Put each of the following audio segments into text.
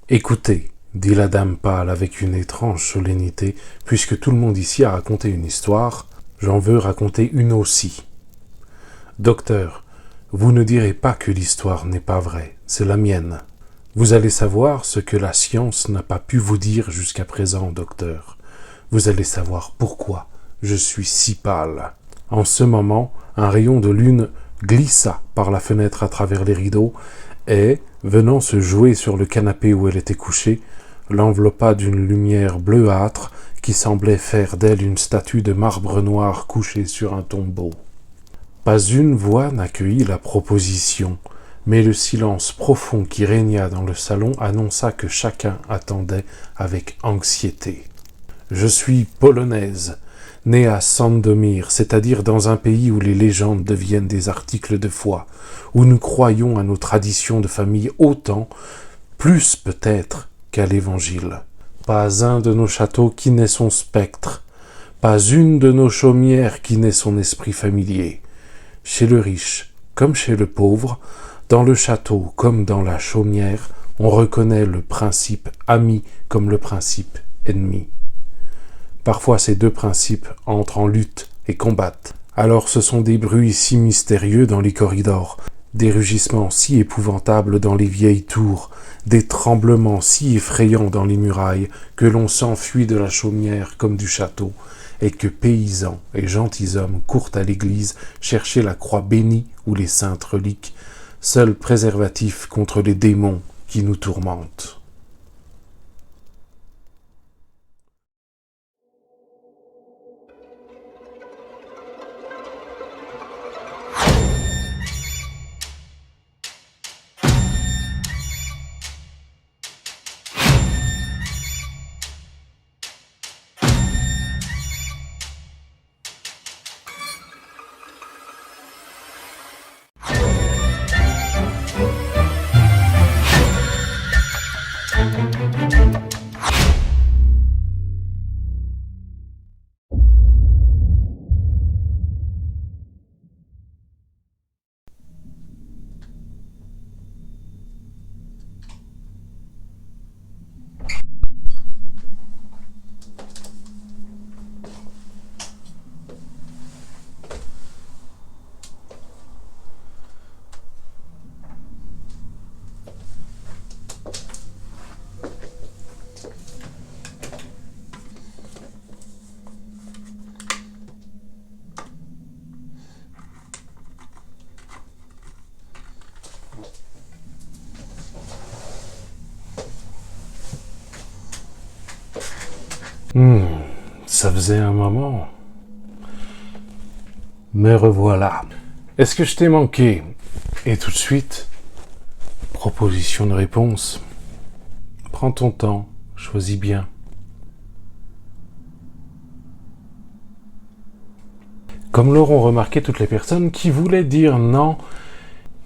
Écoutez, dit la dame pâle avec une étrange solennité, puisque tout le monde ici a raconté une histoire, j'en veux raconter une aussi. Docteur, vous ne direz pas que l'histoire n'est pas vraie, c'est la mienne. Vous allez savoir ce que la science n'a pas pu vous dire jusqu'à présent, docteur. Vous allez savoir pourquoi je suis si pâle. En ce moment, un rayon de lune glissa par la fenêtre à travers les rideaux et, venant se jouer sur le canapé où elle était couchée, l'enveloppa d'une lumière bleuâtre qui semblait faire d'elle une statue de marbre noir couchée sur un tombeau. Pas une voix n'accueillit la proposition, mais le silence profond qui régna dans le salon annonça que chacun attendait avec anxiété. Je suis polonaise, née à Sandomir, c'est-à-dire dans un pays où les légendes deviennent des articles de foi, où nous croyons à nos traditions de famille autant, plus peut-être qu'à l'Évangile. Pas un de nos châteaux qui n'ait son spectre, pas une de nos chaumières qui n'ait son esprit familier. Chez le riche comme chez le pauvre, dans le château comme dans la chaumière, on reconnaît le principe ami comme le principe ennemi. Parfois ces deux principes entrent en lutte et combattent. Alors ce sont des bruits si mystérieux dans les corridors, des rugissements si épouvantables dans les vieilles tours, des tremblements si effrayants dans les murailles, que l'on s'enfuit de la chaumière comme du château, et que paysans et gentilshommes courent à l'église chercher la croix bénie ou les saintes reliques, seul préservatif contre les démons qui nous tourmentent. Ça faisait un moment. Me revoilà. Est-ce que je t'ai manqué? Et tout de suite, proposition de réponse. Prends ton temps, choisis bien. Comme l'auront remarqué toutes les personnes qui voulaient dire non,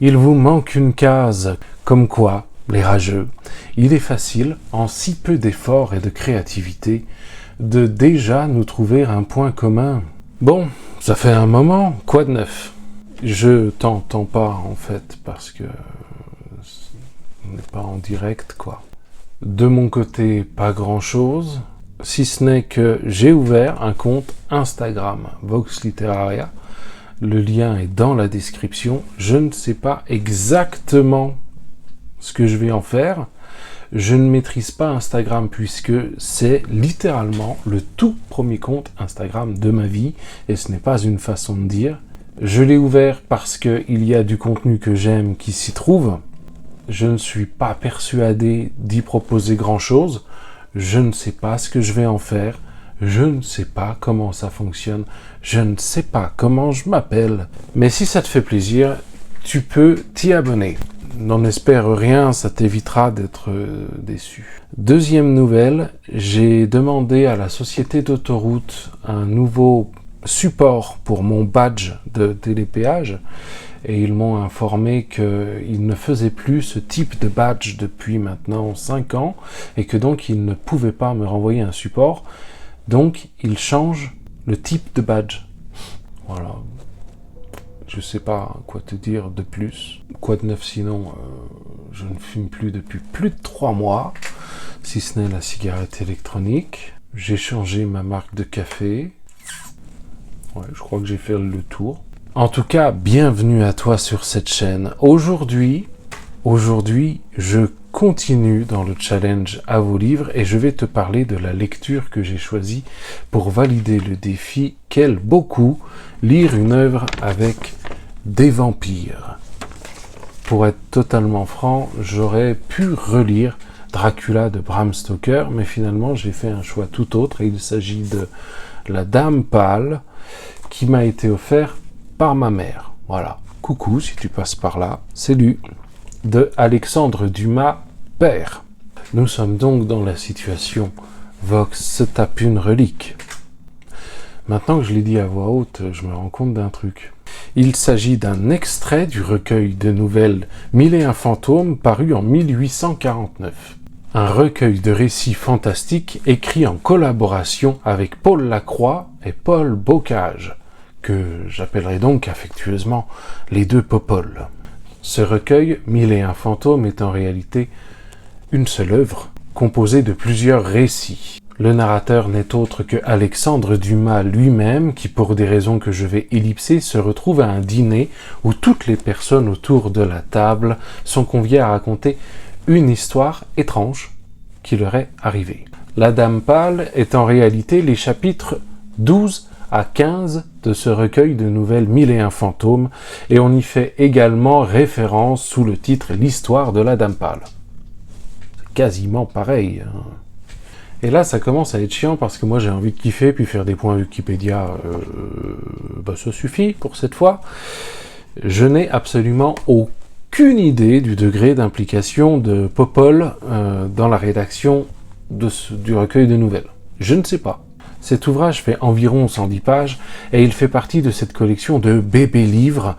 il vous manque une case. Comme quoi, les rageux, il est facile, en si peu d'efforts et de créativité, de déjà nous trouver un point commun. Bon, ça fait un moment, quoi de neuf? Je t'entends pas en fait, parce que on n'est pas en direct, quoi. De mon côté, pas grand-chose, si ce n'est que j'ai ouvert un compte Instagram, Vox Literaria. Le lien est dans la description. Je ne sais pas exactement ce que je vais en faire. Je ne maîtrise pas Instagram puisque c'est littéralement le tout premier compte Instagram de ma vie et ce n'est pas une façon de dire. Je l'ai ouvert parce qu'il y a du contenu que j'aime qui s'y trouve. Je ne suis pas persuadé d'y proposer grand-chose. Je ne sais pas ce que je vais en faire. Je ne sais pas comment ça fonctionne. Je ne sais pas comment je m'appelle. Mais si ça te fait plaisir, tu peux t'y abonner. N'en espère rien, ça t'évitera d'être déçu. Deuxième nouvelle, j'ai demandé à la société d'autoroute un nouveau support pour mon badge de télépéage et ils m'ont informé qu'ils ne faisaient plus ce type de badge depuis maintenant 5 ans et que donc ils ne pouvaient pas me renvoyer un support. Donc ils changent le type de badge. Voilà. je sais pas quoi te dire de plus. Quoi de neuf sinon, je ne fume plus depuis plus de 3 mois, si ce n'est la cigarette électronique. J'ai changé ma marque de café. Ouais, je crois que j'ai fait le tour. En tout cas, bienvenue à toi sur cette chaîne. Aujourd'hui, je continue dans le challenge à vos livres et je vais te parler de la lecture que j'ai choisie pour valider le défi qu'aime beaucoup lire une œuvre avec des vampires. Pour être totalement franc, j'aurais pu relire Dracula de Bram Stoker, mais finalement j'ai fait un choix tout autre et il s'agit de La Dame Pâle qui m'a été offert par ma mère. Voilà, coucou si tu passes par là, c'est lui, de Alexandre Dumas, père. Nous sommes donc dans la situation Vox se tape une relique. Maintenant que je l'ai dit à voix haute, je me rends compte d'un truc. Il s'agit d'un extrait du recueil de nouvelles 1001 fantômes paru en 1849. Un recueil de récits fantastiques écrit en collaboration avec Paul Lacroix et Paul Bocage, que j'appellerai donc affectueusement les deux Popoles. Ce recueil, 1001 fantômes, est en réalité une seule œuvre, composée de plusieurs récits. Le narrateur n'est autre que Alexandre Dumas lui-même, qui, pour des raisons que je vais ellipser, se retrouve à un dîner où toutes les personnes autour de la table sont conviées à raconter une histoire étrange qui leur est arrivée. La Dame Pâle est en réalité les chapitres 12 à 15 de ce recueil de nouvelles 1001 fantômes, et on y fait également référence sous le titre L'histoire de la Dame Pâle. C'est quasiment pareil. Et là, ça commence à être chiant parce que moi j'ai envie de kiffer, puis faire des points Wikipédia, ça suffit pour cette fois. Je n'ai absolument aucune idée du degré d'implication de Popol dans la rédaction du recueil de nouvelles. Je ne sais pas. Cet ouvrage fait environ 110 pages et il fait partie de cette collection de bébés-livres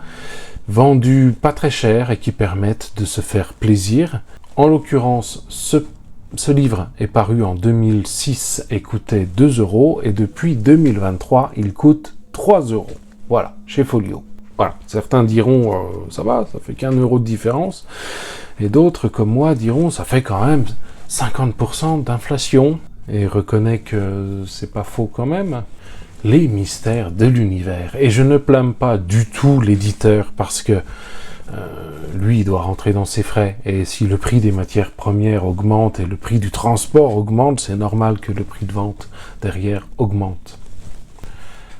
vendus pas très cher et qui permettent de se faire plaisir. En l'occurrence, ce livre est paru en 2006 et coûtait 2 € et depuis 2023, il coûte 3 €. Voilà, chez Folio. Voilà, certains diront ça va, ça fait qu'1 € de différence et d'autres comme moi diront ça fait quand même 50% d'inflation. Et reconnais que c'est pas faux quand même. Les mystères de l'univers. Et je ne blâme pas du tout l'éditeur parce que lui, il doit rentrer dans ses frais. Et si le prix des matières premières augmente et le prix du transport augmente, c'est normal que le prix de vente derrière augmente.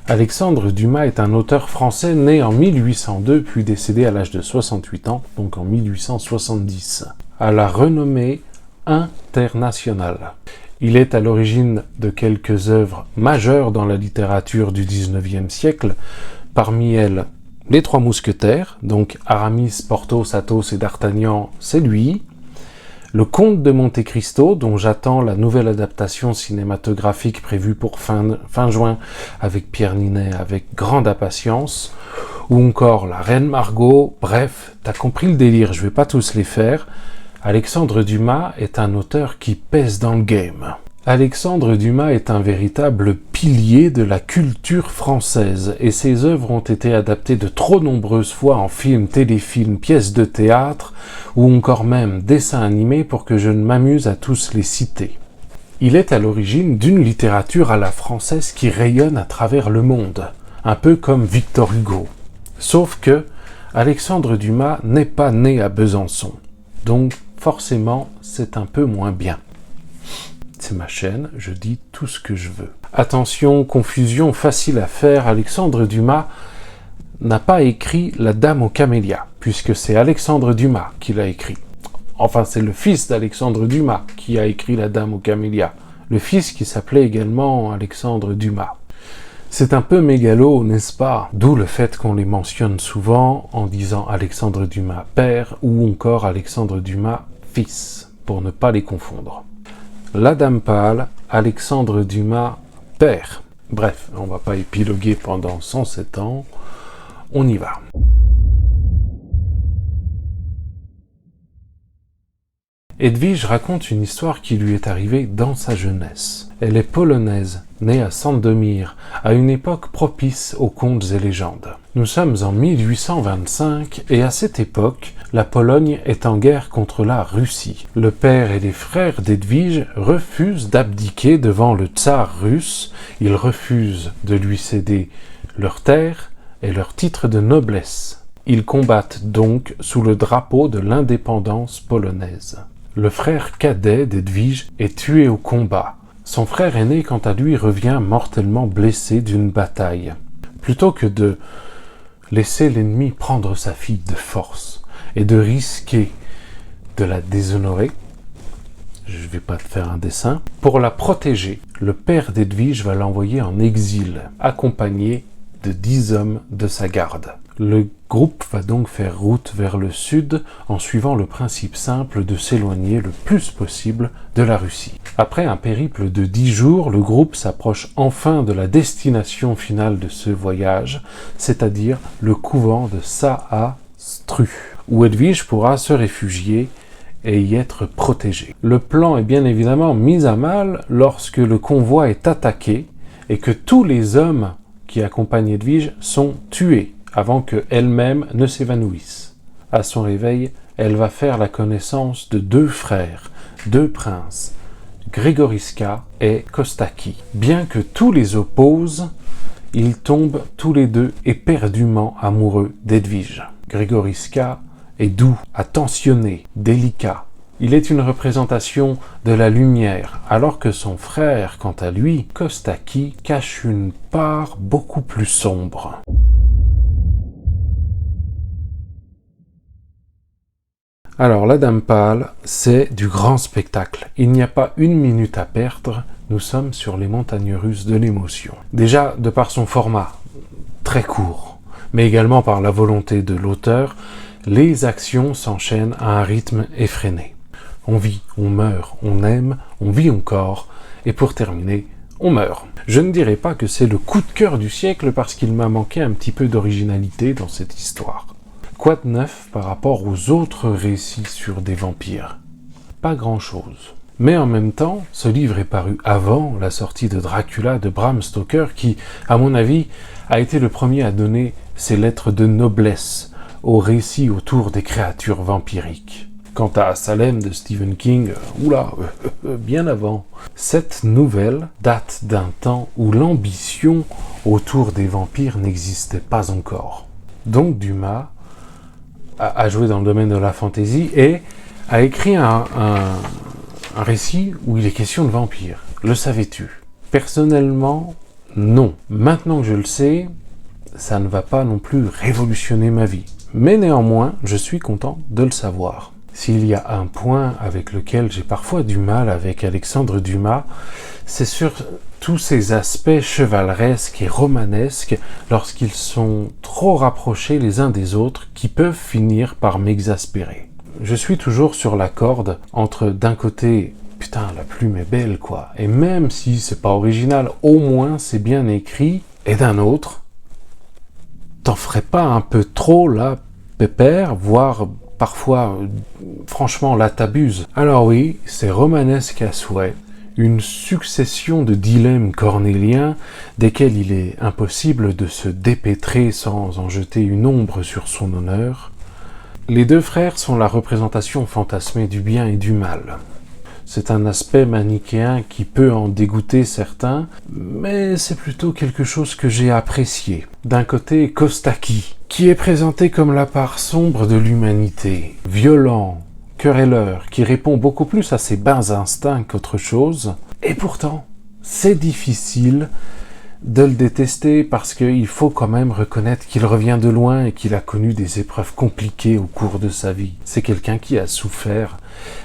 Alexandre Dumas est un auteur français né en 1802 puis décédé à l'âge de 68 ans, donc en 1870, à la renommée internationale. Il est à l'origine de quelques œuvres majeures dans la littérature du XIXe siècle, parmi elles Les Trois Mousquetaires, donc Aramis, Porthos, Athos et D'Artagnan, c'est lui. Le Comte de Monte Cristo, dont j'attends la nouvelle adaptation cinématographique prévue pour fin juin avec Pierre Ninet avec grande impatience, ou encore La Reine Margot. Bref, t'as compris le délire, je vais pas tous les faire. Alexandre Dumas est un auteur qui pèse dans le game. Alexandre Dumas est un véritable pilier de la culture française et ses œuvres ont été adaptées de trop nombreuses fois en films, téléfilms, pièces de théâtre ou encore même dessins animés pour que je ne m'amuse à tous les citer. Il est à l'origine d'une littérature à la française qui rayonne à travers le monde, un peu comme Victor Hugo. Sauf que Alexandre Dumas n'est pas né à Besançon, donc forcément, c'est un peu moins bien. C'est ma chaîne, je dis tout ce que je veux. Attention, confusion facile à faire, Alexandre Dumas n'a pas écrit La Dame aux Camélias, puisque c'est Alexandre Dumas qui l'a écrit. Enfin, c'est le fils d'Alexandre Dumas qui a écrit La Dame aux Camélias. Le fils qui s'appelait également Alexandre Dumas. C'est un peu mégalo, n'est-ce pas? D'où le fait qu'on les mentionne souvent en disant Alexandre Dumas père ou encore Alexandre Dumas fils, pour ne pas les confondre. La Dame Pâle, Alexandre Dumas père. Bref, on va pas épiloguer pendant 107 ans, on y va. Edwige raconte une histoire qui lui est arrivée dans sa jeunesse. Elle est polonaise, née à Sandomir, à une époque propice aux contes et légendes. Nous sommes en 1825 et à cette époque, la Pologne est en guerre contre la Russie. Le père et les frères d'Edwige refusent d'abdiquer devant le tsar russe. Ils refusent de lui céder leurs terres et leurs titres de noblesse. Ils combattent donc sous le drapeau de l'indépendance polonaise. Le frère cadet d'Edwige est tué au combat. Son frère aîné, quant à lui, revient mortellement blessé d'une bataille. Plutôt que de laisser l'ennemi prendre sa fille de force et de risquer de la déshonorer, je ne vais pas te faire un dessin, pour la protéger, le père d'Edwige va l'envoyer en exil, accompagné de 10 hommes de sa garde. Le groupe va donc faire route vers le sud en suivant le principe simple de s'éloigner le plus possible de la Russie. Après un périple de 10 jours, le groupe s'approche enfin de la destination finale de ce voyage, c'est-à-dire le couvent de Saastru, où Edwige pourra se réfugier et y être protégée. Le plan est bien évidemment mis à mal lorsque le convoi est attaqué et que tous les hommes qui accompagnent Edwige sont tués avant qu'elle-même ne s'évanouisse. À son réveil, elle va faire la connaissance de 2 frères, 2 princes, Grigoriska et Kostaki. Bien que tous les opposent, ils tombent tous les 2 éperdument amoureux d'Edwige. Grigoriska est doux, attentionné, délicat. Il est une représentation de la lumière, alors que son frère, quant à lui, Kostaki, cache une part beaucoup plus sombre. Alors, la Dame Pâle, c'est du grand spectacle. Il n'y a pas une minute à perdre, nous sommes sur les montagnes russes de l'émotion. Déjà, de par son format, très court, mais également par la volonté de l'auteur, les actions s'enchaînent à un rythme effréné. On vit, on meurt, on aime, on vit encore, et pour terminer, on meurt. Je ne dirais pas que c'est le coup de cœur du siècle parce qu'il m'a manqué un petit peu d'originalité dans cette histoire. Quoi de neuf par rapport aux autres récits sur des vampires? Pas grand-chose. Mais en même temps, ce livre est paru avant la sortie de Dracula de Bram Stoker qui, à mon avis, a été le premier à donner ses lettres de noblesse aux récits autour des créatures vampiriques. Quant à Salem de Stephen King, bien avant. Cette nouvelle date d'un temps où l'ambition autour des vampires n'existait pas encore. Donc Dumas a joué dans le domaine de la fantaisie et a écrit un récit où il est question de vampires. Le savais-tu? Personnellement, non. Maintenant que je le sais, ça ne va pas non plus révolutionner ma vie. Mais néanmoins, je suis content de le savoir. S'il y a un point avec lequel j'ai parfois du mal avec Alexandre Dumas, c'est sur tous ces aspects chevaleresques et romanesques lorsqu'ils sont trop rapprochés les uns des autres qui peuvent finir par m'exaspérer. Je suis toujours sur la corde entre d'un côté, putain la plume est belle quoi, et même si c'est pas original, au moins c'est bien écrit, et d'un autre, t'en ferais pas un peu trop là, pépère, voire parfois, franchement, là t'abuses. Alors oui, c'est romanesque à souhait, une succession de dilemmes cornéliens desquels il est impossible de se dépêtrer sans en jeter une ombre sur son honneur. Les 2 frères sont la représentation fantasmée du bien et du mal. C'est un aspect manichéen qui peut en dégoûter certains, mais c'est plutôt quelque chose que j'ai apprécié. D'un côté, Kostaki, qui est présenté comme la part sombre de l'humanité, violent, querelleur, qui répond beaucoup plus à ses bas instincts qu'autre chose, et pourtant, c'est difficile de le détester parce qu'il faut quand même reconnaître qu'il revient de loin et qu'il a connu des épreuves compliquées au cours de sa vie. C'est quelqu'un qui a souffert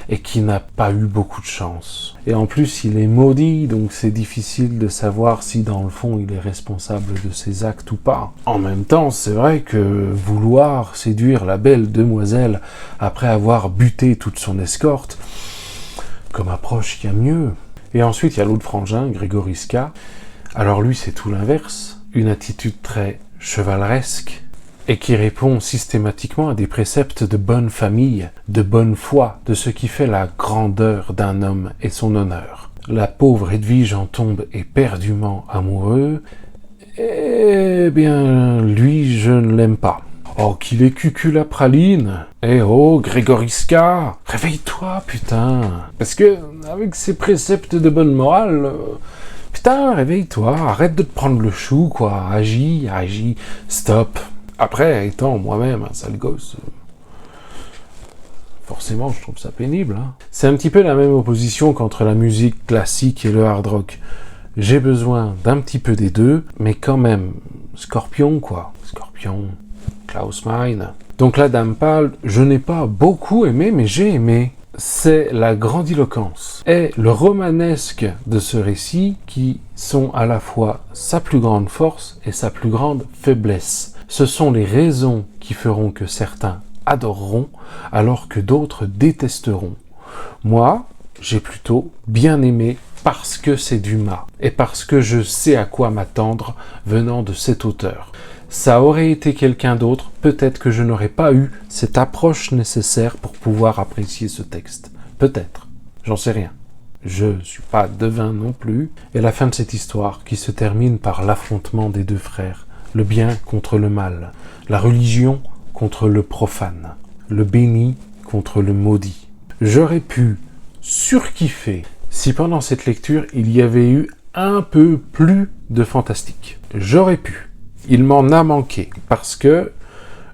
et qui n'a pas eu beaucoup de chance. Et en plus, il est maudit, donc c'est difficile de savoir si dans le fond il est responsable de ses actes ou pas. En même temps, c'est vrai que vouloir séduire la belle demoiselle après avoir buté toute son escorte, comme approche, il y a mieux. Et ensuite, il y a l'autre frangin, Grigoriska. Alors lui, c'est tout l'inverse, une attitude très chevaleresque et qui répond systématiquement à des préceptes de bonne famille, de bonne foi, de ce qui fait la grandeur d'un homme et son honneur. La pauvre Edwige en tombe éperdument amoureux Eh bien, lui, je ne l'aime pas. Oh, qu'il est cuculapraline. Eh oh, Grégoriska, réveille-toi, putain. Parce que, avec ses préceptes de bonne morale, putain, réveille-toi, arrête de te prendre le chou, quoi. Agis, stop. Après, étant moi-même un sale gosse, forcément, je trouve ça pénible. Hein. C'est un petit peu la même opposition qu'entre la musique classique et le hard rock. J'ai besoin d'un petit peu des deux, mais quand même, Scorpion, quoi. Scorpion, Klaus Meine. Donc la Dame Pâle, je n'ai pas beaucoup aimé, mais j'ai aimé. C'est la grandiloquence et le romanesque de ce récit qui sont à la fois sa plus grande force et sa plus grande faiblesse. Ce sont les raisons qui feront que certains adoreront alors que d'autres détesteront. Moi, j'ai plutôt bien aimé parce que c'est Dumas et parce que je sais à quoi m'attendre venant de cet auteur. Ça aurait été quelqu'un d'autre, peut-être que je n'aurais pas eu cette approche nécessaire pour pouvoir apprécier ce texte. Peut-être, j'en sais rien. Je suis pas devin non plus. Et la fin de cette histoire qui se termine par l'affrontement des deux frères, le bien contre le mal, la religion contre le profane, le béni contre le maudit. J'aurais pu surkiffer si pendant cette lecture il y avait eu un peu plus de fantastique. J'aurais pu. Il m'en a manqué, parce que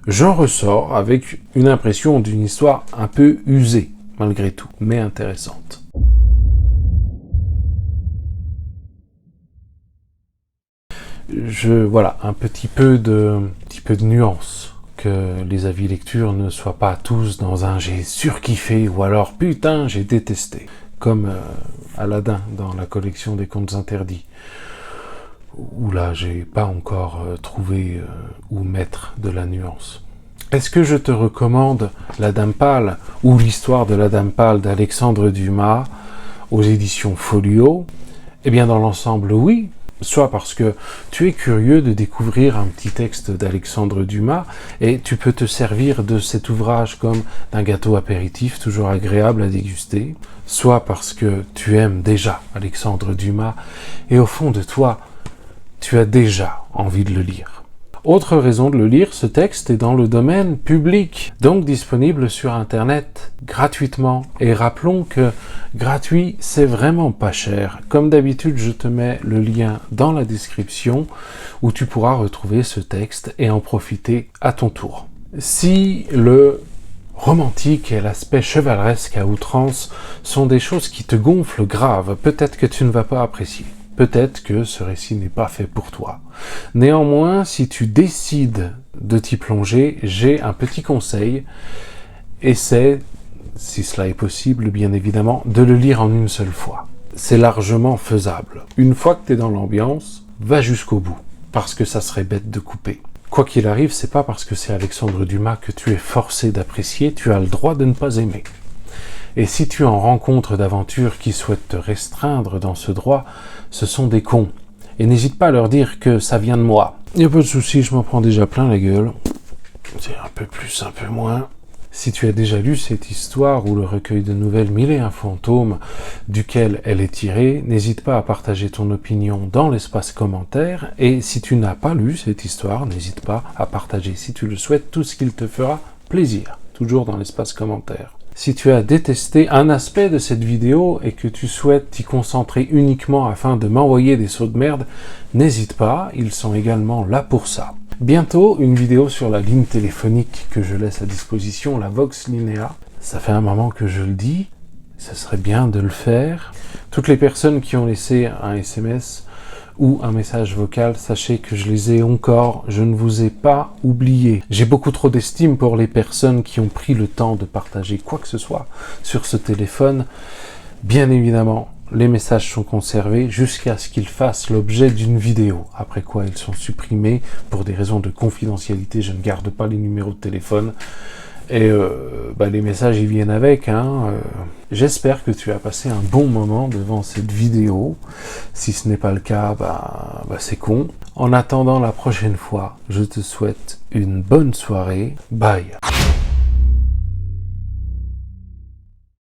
j'en ressors avec une impression d'une histoire un peu usée, malgré tout, mais intéressante. Voilà, un petit peu de nuance, que les avis lecture ne soient pas tous dans un « j'ai surkiffé » ou alors « putain, j'ai détesté », comme Aladdin dans la collection des contes interdits. Où là, j'ai pas encore trouvé où mettre de la nuance. Est-ce que je te recommande La Dame Pâle ou l'histoire de la Dame Pâle d'Alexandre Dumas aux éditions Folio? Eh bien, dans l'ensemble, oui. Soit parce que tu es curieux de découvrir un petit texte d'Alexandre Dumas et tu peux te servir de cet ouvrage comme d'un gâteau apéritif toujours agréable à déguster. Soit parce que tu aimes déjà Alexandre Dumas et au fond de toi, tu as déjà envie de le lire. Autre raison de le lire, ce texte est dans le domaine public, donc disponible sur Internet gratuitement. Et rappelons que gratuit, c'est vraiment pas cher. Comme d'habitude, je te mets le lien dans la description où tu pourras retrouver ce texte et en profiter à ton tour. Si le romantique et l'aspect chevaleresque à outrance sont des choses qui te gonflent grave, peut-être que tu ne vas pas apprécier. Peut-être que ce récit n'est pas fait pour toi. Néanmoins, si tu décides de t'y plonger, j'ai un petit conseil. Essaie, si cela est possible, bien évidemment, de le lire en une seule fois. C'est largement faisable. Une fois que tu es dans l'ambiance, va jusqu'au bout, parce que ça serait bête de couper. Quoi qu'il arrive, c'est pas parce que c'est Alexandre Dumas que tu es forcé d'apprécier, tu as le droit de ne pas aimer. Et si tu en rencontres d'aventures qui souhaitent te restreindre dans ce droit, ce sont des cons. Et n'hésite pas à leur dire que ça vient de moi. Il n'y a pas de souci, je m'en prends déjà plein la gueule. C'est un peu plus, un peu moins. Si tu as déjà lu cette histoire ou le recueil de nouvelles 1001 fantômes duquel elle est tirée, n'hésite pas à partager ton opinion dans l'espace commentaire. Et si tu n'as pas lu cette histoire, n'hésite pas à partager, si tu le souhaites, tout ce qu'il te fera plaisir. Toujours dans l'espace commentaire. Si tu as détesté un aspect de cette vidéo et que tu souhaites t'y concentrer uniquement afin de m'envoyer des sauts de merde, n'hésite pas, ils sont également là pour ça. Bientôt, une vidéo sur la ligne téléphonique que je laisse à disposition, la Vox Linea. Ça fait un moment que je le dis, ça serait bien de le faire. Toutes les personnes qui ont laissé un SMS ou un message vocal, sachez que je les ai encore, je ne vous ai pas oublié. J'ai beaucoup trop d'estime pour les personnes qui ont pris le temps de partager quoi que ce soit sur ce téléphone. Bien évidemment, les messages sont conservés jusqu'à ce qu'ils fassent l'objet d'une vidéo, après quoi ils sont supprimés pour des raisons de confidentialité. Je ne garde pas les numéros de téléphone. Et les messages ils viennent avec. J'espère que tu as passé un bon moment devant cette vidéo. Si ce n'est pas le cas, c'est con. En attendant la prochaine fois, je te souhaite une bonne soirée. Bye.